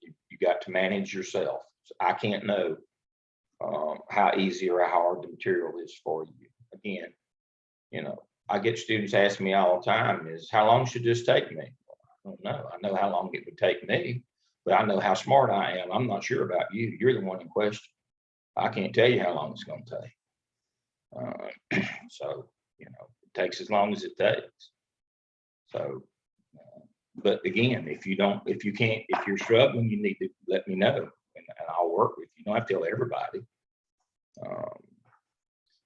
You got to manage yourself. So I can't know how easy or how hard the material is for you. Again, I get students ask me all the time is, how long should this take me? I don't know. I know how long it would take me, but I know how smart I am. I'm not sure about you. You're the one in question. I can't tell you how long it's going to take. So, it takes as long as it takes. So, but again, if you're struggling, you need to let me know and I'll work with you. You don't have to tell everybody.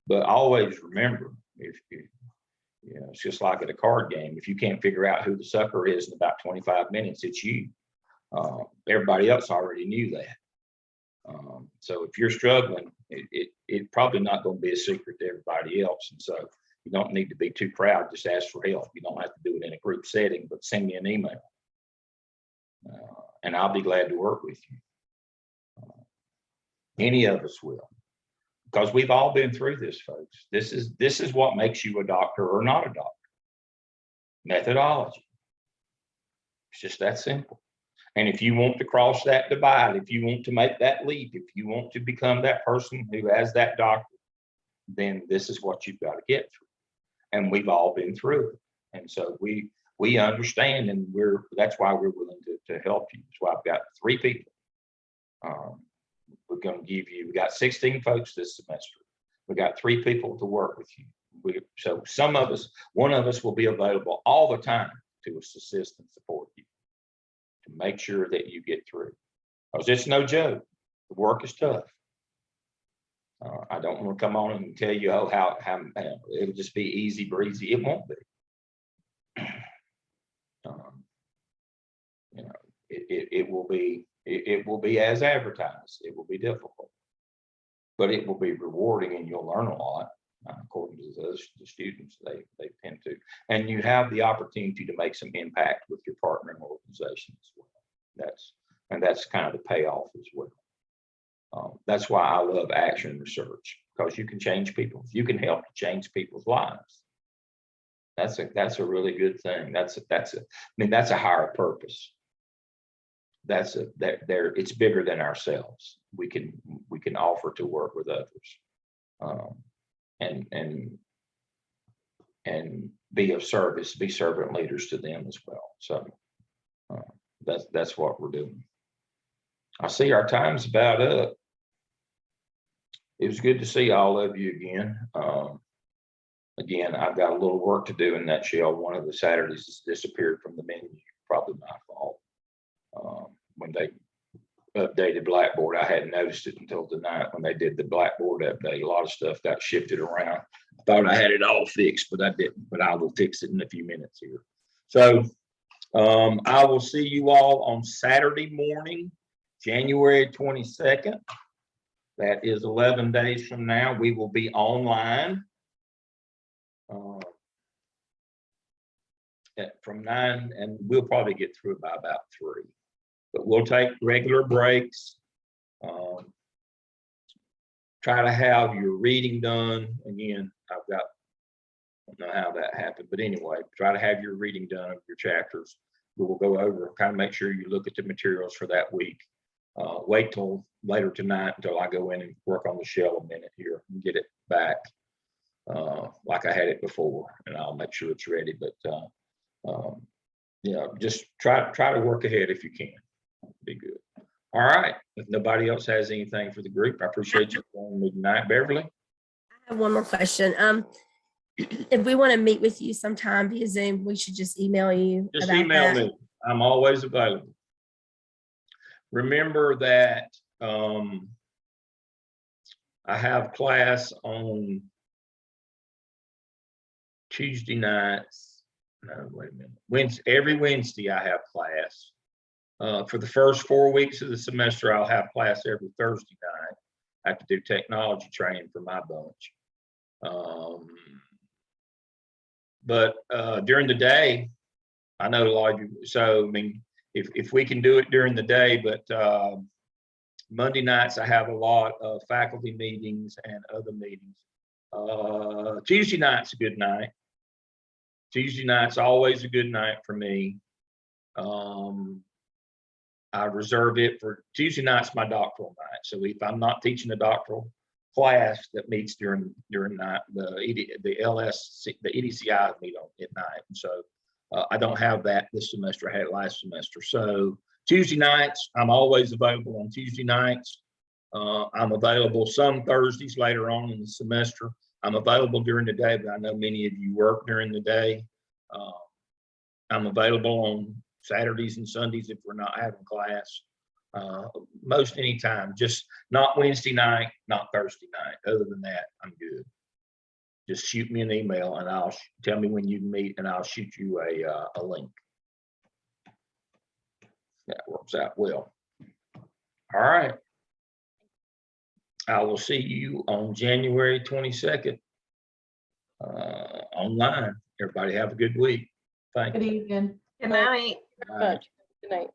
But always remember, it's just like at a card game. If you can't figure out who the sucker is in about 25 minutes, it's you. Everybody else already knew that. So if you're struggling, it probably not going to be a secret to everybody else. And so you don't need to be too proud. Just ask for help. You don't have to do it in a group setting, but send me an email. And I'll be glad to work with you. Any of us will. Because we've all been through this, folks. This is what makes you a doctor or not a doctor. Methodology. It's just that simple. And if you want to cross that divide, if you want to make that leap, if you want to become that person who has that doctor, then this is what you've got to get through. And we've all been through it. And so we understand, and that's why we're willing to help you. That's why I've got 3 people. We're going to we got 16 folks this semester. We got 3 people to work with you. So one of us will be available all the time to assist and support you, to make sure that you get through. Because it's no joke. The work is tough. I don't want to come on and tell you, how it'll just be easy breezy. It won't be. It will be as advertised. It will be difficult, but it will be rewarding, and you'll learn a lot. According to the students, they tend to, and you have the opportunity to make some impact with your partnering organization as well. That's kind of the payoff as well. That's why I love action research, because you can change people. You can help to change people's lives. That's a really good thing. That's a higher purpose. It's bigger than ourselves. We can offer to work with others, and be of service, be servant leaders to them as well. So that's what we're doing. I see our time's about up. It was good to see all of you again. Again, I've got a little work to do in that shell. One of the Saturdays has disappeared from the menu, probably my fault. When they updated Blackboard, I hadn't noticed it until tonight when they did the Blackboard update. A lot of stuff got shifted around. I thought I had it all fixed, but I didn't. But I will fix it in a few minutes here. So I will see you all on Saturday morning, January 22nd. That is 11 days from now. We will be online from 9, and we'll probably get through by about 3. But we'll take regular breaks. Try to have your reading done. Again, I don't know how that happened, but anyway, try to have your reading done of your chapters. We will go over, kind of make sure you look at the materials for that week. Wait till later tonight until I go in and work on the shell a minute here and get it back like I had it before, and I'll make sure it's ready. But just try to work ahead if you can. Be good. All right. If nobody else has anything for the group, I appreciate you joining me tonight, Beverly. I have one more question. If we want to meet with you sometime via Zoom, we should just email you. Just about email that. me. I'm always available. Remember that I have class on Tuesday nights. No, wait a minute. Every Wednesday I have class. For the first 4 weeks of the semester, I'll have class every Thursday night. I have to do technology training for my bunch. But during the day, I know a lot of you, so I mean, if we can do it during the day, but Monday nights I have a lot of faculty meetings and other meetings. Tuesday night's a good night. Tuesday night's always a good night for me. I reserve it for Tuesday night's my doctoral night. So if I'm not teaching a doctoral class that meets during night, the EDCI meet on at night. And so I don't have that this semester. I had it last semester. So Tuesday nights, I'm always available on Tuesday nights. I'm available some Thursdays later on in the semester. I'm available during the day, but I know many of you work during the day. I'm available on Saturdays and Sundays if we're not having class. Most anytime, just not Wednesday night, not Thursday night. Other than that, I'm good. Just shoot me an email and I'll tell me when you meet and I'll shoot you a link. That works out well. All right. I will see you on January 22nd online. Everybody have a good week. Thank Good you. evening. Good night. Very much. Good night.